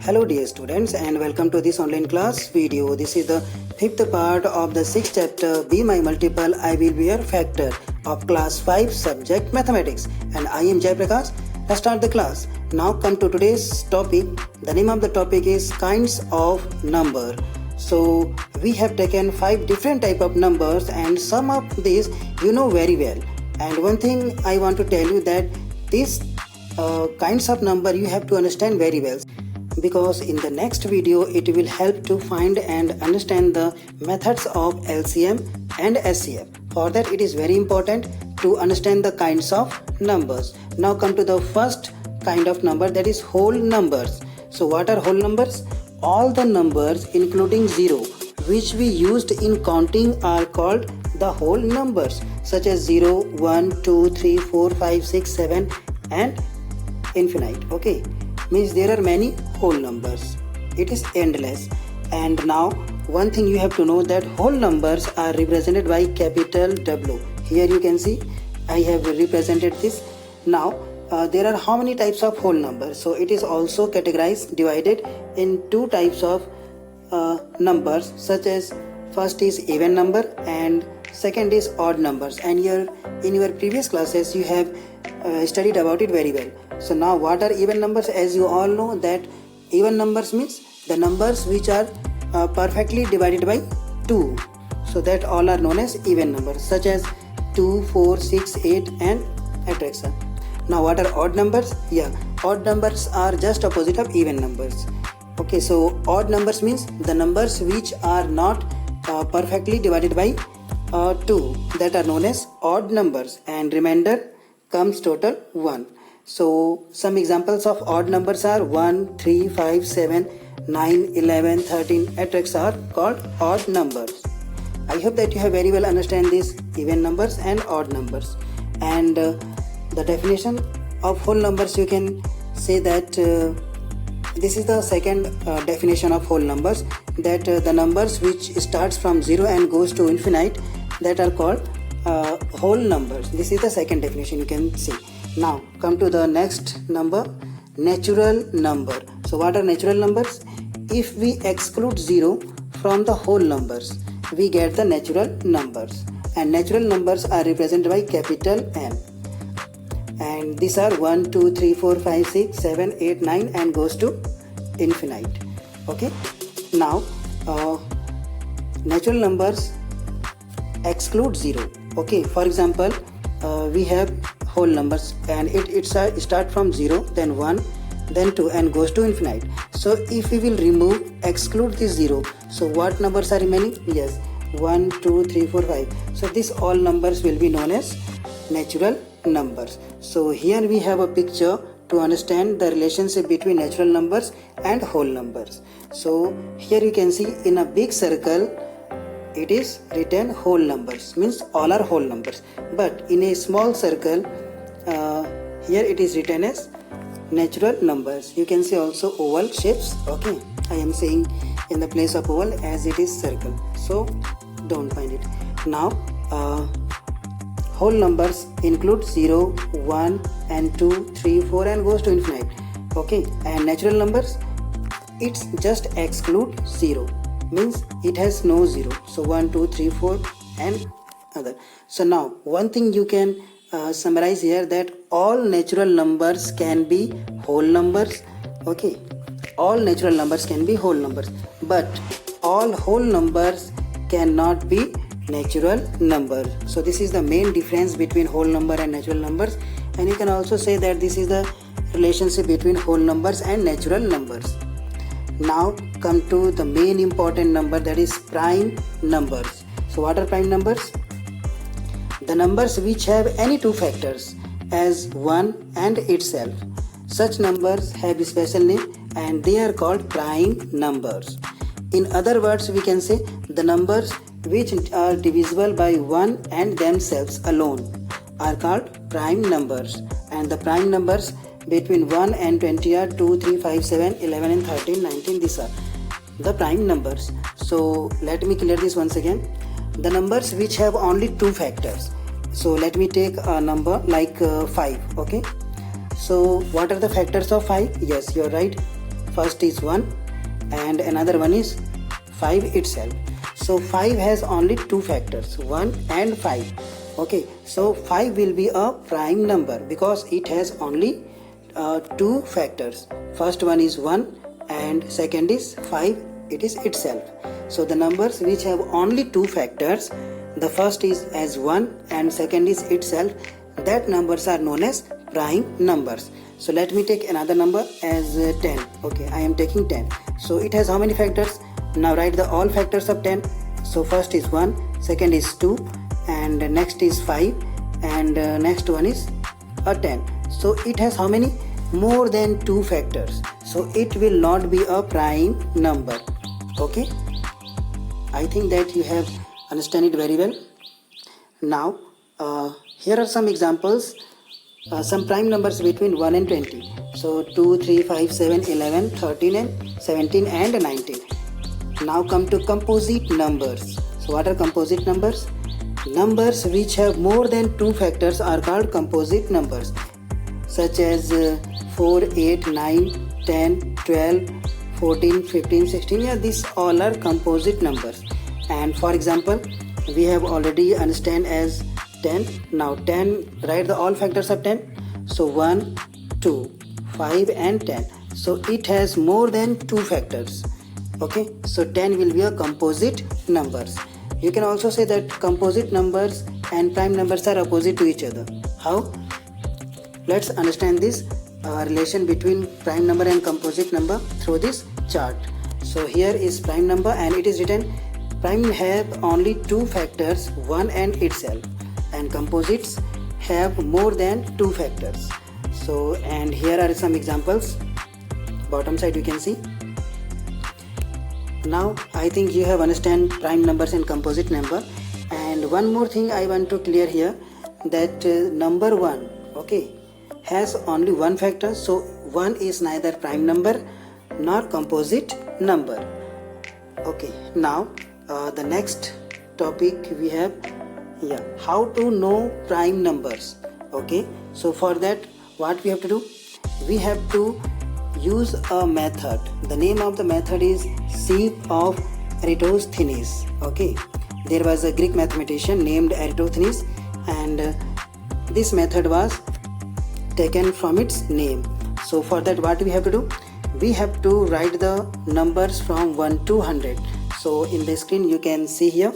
Hello dear students and welcome to this online class video. This is the fifth part of the sixth chapter Be My Multiple I Will Be Your Factor of class 5 subject mathematics, and I am Jai Prakash. Let's start the class. Now come to today's topic. The name of the topic is kinds of number. So we have taken 5 different type of numbers and some of these you know very well. And one thing I want to tell you that these kinds of number you have to understand very well, because in the next video it will help to find and understand the methods of LCM and SCM. For that it is very important to understand the kinds of numbers. Now come to the first kind of number, that is whole numbers. So what are whole numbers? All the numbers including 0 which we used in counting are called the whole numbers, such as 0, 1, 2, 3, 4, 5, 6, 7 and infinite. Okay, means there are many whole numbers. It is endless. And now one thing you have to know, that whole numbers are represented by capital W. Here you can see I have represented this. Now there are how many types of whole numbers? So it is also categorized, divided in 2 types of numbers, such as first is even number and second is odd numbers, and in your previous classes you have studied about it very well. So now what are even numbers? As you all know that even numbers means the numbers which are perfectly divided by 2. So that all are known as even numbers, such as 2, 4, 6, 8 and etc. Now what are odd numbers? Yeah, odd numbers are just opposite of even numbers. Okay, so odd numbers means the numbers which are not perfectly divided by 2, that are known as odd numbers, and remainder comes total 1. So some examples of odd numbers are 1, 3, 5, 7, 9, 11, 13, etc. are called odd numbers. I hope that you have very well understand these even numbers and odd numbers. And the definition of whole numbers, you can say that this is the second definition of whole numbers, that the numbers which starts from 0 and goes to infinite, that are called whole numbers. This is the second definition you can see. Now come to the next number, natural number. So what are natural numbers? If we exclude 0 from the whole numbers, we get the natural numbers, and natural numbers are represented by capital N, and these are 1, 2, 3, 4, 5, 6, 7, 8, 9 and goes to infinite. Okay, now natural numbers exclude 0. Okay, for example, we have whole numbers and it start from 0, then 1, then 2 and goes to infinite. So if we will exclude this 0, so what numbers are remaining? Yes, 1, 2, 3, 4, 5. So these all numbers will be known as natural numbers. So here we have a picture to understand the relationship between natural numbers and whole numbers. So here you can see in a big circle it is written whole numbers, means all are whole numbers, but in a small circle here it is written as natural numbers. You can see also oval shapes. Okay, I am saying in the place of oval as it is circle, so don't mind it. Now whole numbers include 0, 1 and 2, 3, 4 and goes to infinite. Okay, and natural numbers, it's just exclude 0, means it has no 0. So 1, 2, 3, 4 and other. So now one thing you can summarize here, that all natural numbers can be whole numbers. Okay, all natural numbers can be whole numbers, but all whole numbers cannot be natural number. So this is the main difference between whole number and natural numbers, and you can also say that this is the relationship between whole numbers and natural numbers. Now come to the main important number, that is prime numbers. So what are prime numbers? The numbers which have any 2 factors as 1 and itself. Such numbers have a special name and they are called prime numbers. In other words, we can say the numbers which are divisible by 1 and themselves alone are called prime numbers, and the prime numbers between 1 and 20 are 2, 3, 5, 7, 11 and 13, 19. These are the prime numbers. So let me clear this once again. The numbers which have only 2 factors. So let me take a number like 5. Okay, so what are the factors of 5? Yes, you're right. first is 1 and another one is 5 itself. So 5 has only two factors, 1 and 5. Okay, so 5 will be a prime number because it has only two factors. First one is 1 and second is 5, it is itself. So the numbers which have only two factors, the first is as 1 and second is itself, that numbers are known as prime numbers. So let me take another number as 10. Okay, I am taking 10. So it has how many factors? Now write the all factors of 10. So first is 1, second is 2 and next is 5 and next one is a 10. So it has how many? More than two factors. So it will not be a prime number. Okay, I think that you have understand it very well. Now here are some examples, some prime numbers between 1 and 20. So 2, 3, 5, 7, 11, 13 and 17 and 19. Now come to composite numbers. So what are composite numbers? Numbers which have more than two factors are called composite numbers, such as 4, 8, 9, 10, 12, 14, 15, 16. Yeah, these all are composite numbers. And for example, we have already understand as 10. Now 10, write the all factors of 10. So 1, 2, 5 and 10. So it has more than two factors. Okay, so 10 will be a composite numbers. You can also say that composite numbers and prime numbers are opposite to each other. How? Let's understand this relation between prime number and composite number through this chart. So here is prime number and it is written prime have only two factors, 1 and itself, and composites have more than two factors. So and here are some examples. Bottom side you can see. Now I think you have understand prime numbers and composite number. And one more thing I want to clear here, that number 1, okay, has only one factor. So 1 is neither prime number nor composite number. Okay, now the next topic we have here, how to know prime numbers. Okay, so for that what we have to do? We have to use a method. The name of the method is sieve of Eratosthenes. Okay, there was a Greek mathematician named Eratosthenes and this method was taken from its name. So for that what we have to do? We have to write the numbers from 1 to 100. So in the screen you can see here.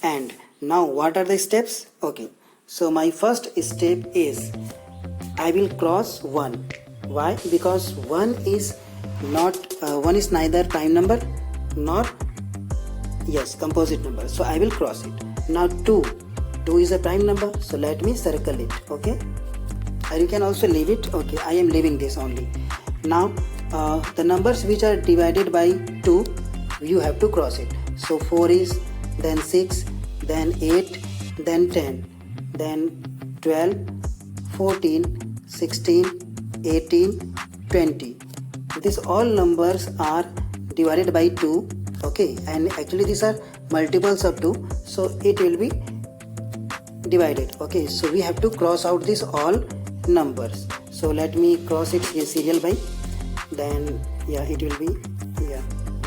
And now what are the steps? Okay, so my first step is I will cross 1. Why? Because 1 is neither prime number nor composite number. So I will cross it. Now 2 is a prime number. So let me circle it. Okay, or you can also leave it. Okay, I am leaving this only. Now the numbers which are divided by 2, you have to cross it. So 4 is, then 6, then 8, then 10, then 12, 14, 16, 18, 20. These all numbers are divided by 2. Okay, and actually these are multiples of 2, so it will be divided. Okay, so we have to cross out these all numbers. So let me cross it in serial by, then it will be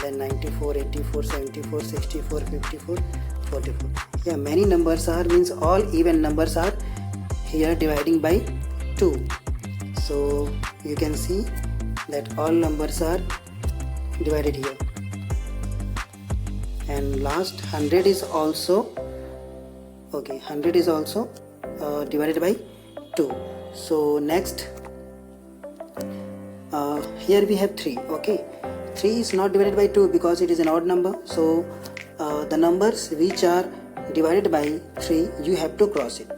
then 94, 84, 74, 64, 54, 44. Many numbers are, means all even numbers are here dividing by 2. So you can see that all numbers are divided here. And last 100 is also, okay, 100 is also divided by 2. So next here we have 3. Okay, 3 is not divided by 2 because it is an odd number. So the numbers which are divided by 3, you have to cross it.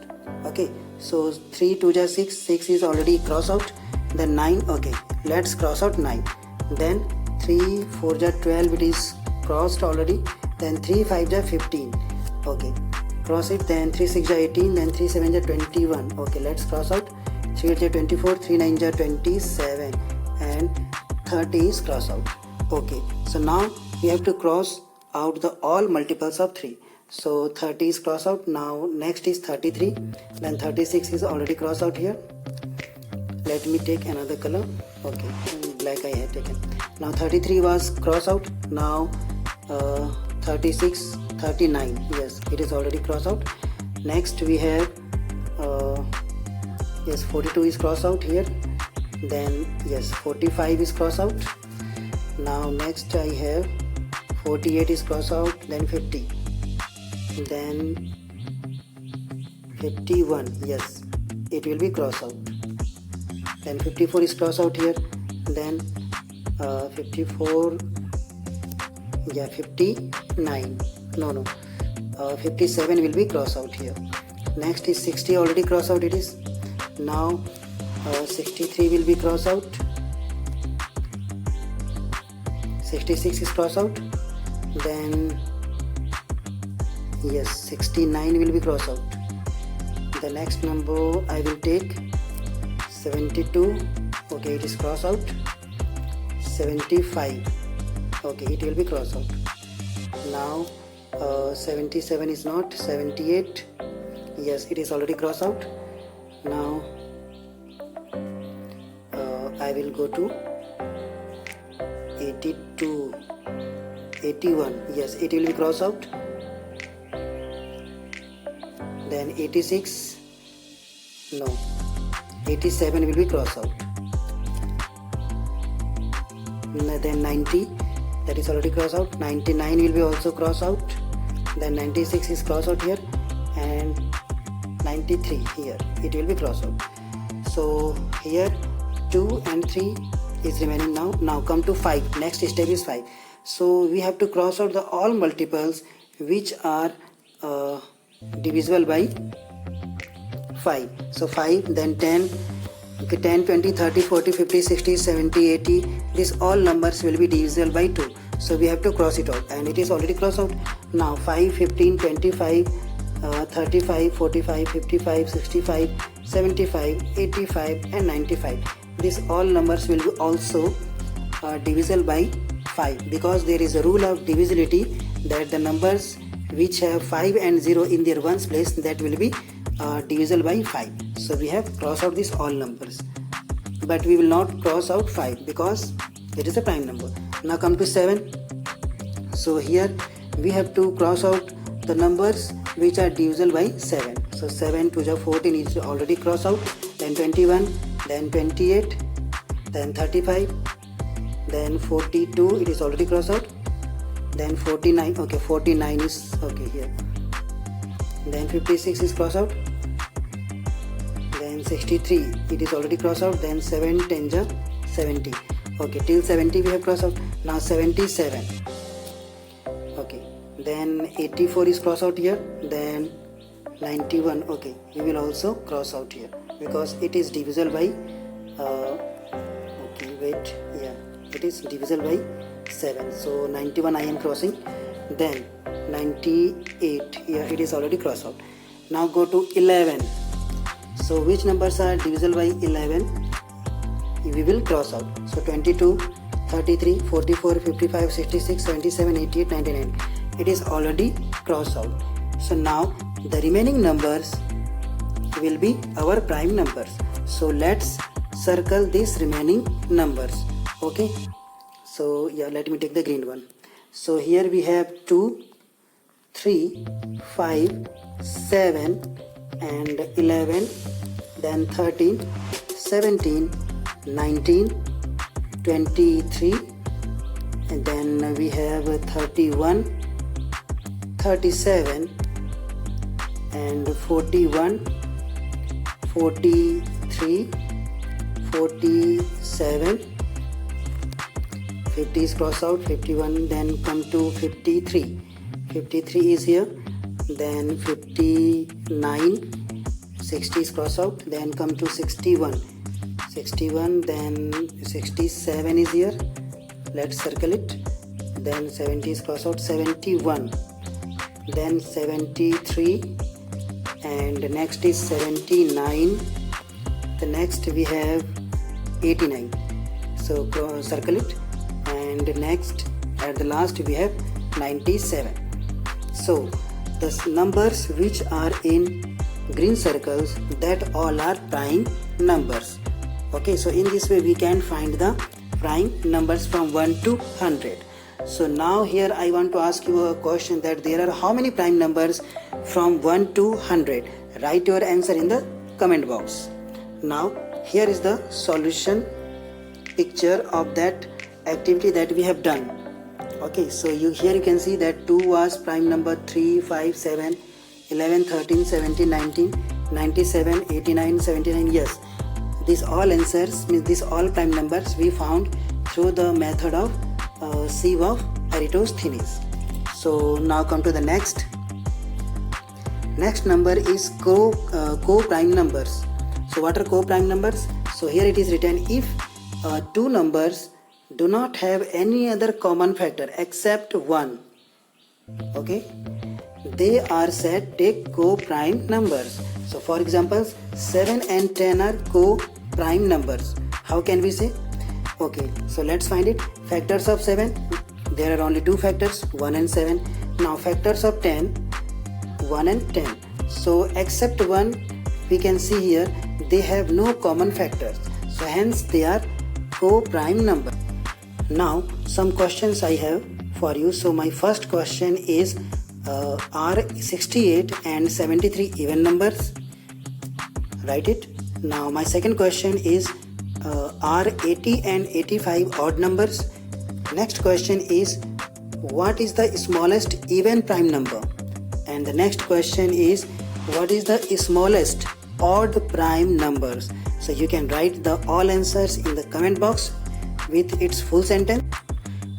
Okay, so 3 2 is 6, 6 is already crossed out. Then 9, okay, let's cross out 9. Then 3 4 is 12, it is crossed already. Then 3 5 is 15, okay, cross it. Then 3 6 is 18, then 3 7 is 21, okay, let's cross out. 3 8 is 24, 3 9 is 27 and 30 is crossed out. Okay, so now we have to cross out the all multiples of 3. So 30 is crossed out. Now next is 33, then 36 is already crossed out here. Let me take another color. Okay, black like I had taken. Now 33 was cross out. Now 36, 39, yes, it is already cross out. Next we have yes, 42 is cross out here. Then yes, 45 is cross out. Now next I have 48 is cross out. Then 50, then 51, yes, it will be cross out. Then 54 is cross out here. Then 54, yeah, 59, no, 57 will be cross out here. Next is 60, already cross out it is. Now 63 will be cross out. 66 is cross out. Then yes, 69 will be cross out. The next number I will take 72, okay, it is cross out. 75, okay, it will be cross out. Now 77 is not. 78, yes, it is already cross out. Now I will go to 82, 81, yes, it will be cross out. Then 86, no, 87 will be cross out. Then 90, that is already cross out. 99 will be also cross out. Then 96 is cross out here, and 93 here, it will be cross out. So here 2 and 3 is remaining now. Now come to 5. Next step is 5. So we have to cross out the all multiples which are divisible by 5. So 5, then 10, 10, 20, 30, 40, 50, 60, 70, 80, these all numbers will be divisible by 2. So we have to cross it out, and it is already crossed out. Now 5, 15, 25, 35, 45, 55, 65, 75, 85 and 95. These all numbers will be also divisible by 5, because there is a rule of divisibility that the numbers which have 5 and 0 in their ones place, that will be divisible by 5. So we have crossed out these all numbers, but we will not cross out 5 because it is a prime number. Now come to 7. So here we have to cross out the numbers which are divisible by 7. So 7 to the 14 is already crossed out. Then 21, then 28, then 35, then 42, it is already crossed out. Then 49, okay, 49 is okay here. Then 56 is crossed out. Then 63, it is already crossed out. Then 7 10 70. Okay, till 70 we have crossed out. Now 77. Okay, then 84 is crossed out here. Then 91, okay, we will also cross out here because it is divisible by okay, wait, yeah, it is divisible by 7. So 91 I am crossing. Then 98, here it is already crossed out. Now go to 11. So which numbers are divisible by 11? We will cross out. So 22, 33, 44, 55, 66, 77, 88, 99. It is already crossed out. So now the remaining numbers will be our prime numbers. So let's circle these remaining numbers. Okay. So yeah, let me take the green one. So here we have 2, 3, 5, 7 and 11, then 13, 17, 19, 23, and then we have 31, 37 and 41, 43, 47, 50 is crossed out, 51, then come to 53. 53 is here, then 59, 60 is crossed out, then come to 61. 61, then 67 is here, let's circle it. Then 70 is crossed out, 71, then 73, and next is 79. The next we have 89, so circle it. And next at the last we have 97. So the numbers which are in green circles, that all are prime numbers. Okay, so in this way we can find the prime numbers from 1 to 100. So now here I want to ask you a question that there are how many prime numbers from 1 to 100? Write your answer in the comment box. Now here is the solution picture of that activity that we have done. Okay, so here you can see that 2 was prime number, 3, 5, 7, 11, 13, 17, 19, 97, 89, 79. Yes, these all answers means these all prime numbers we found through the method of sieve of Eratosthenes. So now come to the next number is co-prime numbers. So what are co-prime numbers? So here it is written, if two numbers do not have any other common factor except 1, okay, they are said take co-prime numbers. So for example, 7 and 10 are co-prime numbers. How can we say? Okay, so let's find it. Factors of 7, there are only two factors, 1 and 7. Now factors of 10, 1 and 10. So except 1, we can see here they have no common factors. So hence they are co-prime number. Now some questions I have for you. So my first question is, are 68 and 73 even numbers? Write it. Now my second question is, are 80 and 85 odd numbers? Next question is, what is the smallest even prime number? And the next question is, what is the smallest odd prime numbers? So you can write the all answers in the comment box with its full sentence.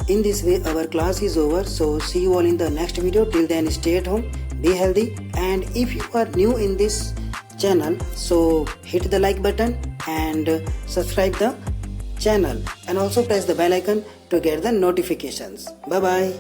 In this way our class is over. So see you all in the next video. Till then, stay at home, be healthy, and if you are new in this channel, so hit the like button and subscribe the channel, and also press the bell icon to get the notifications. Bye bye.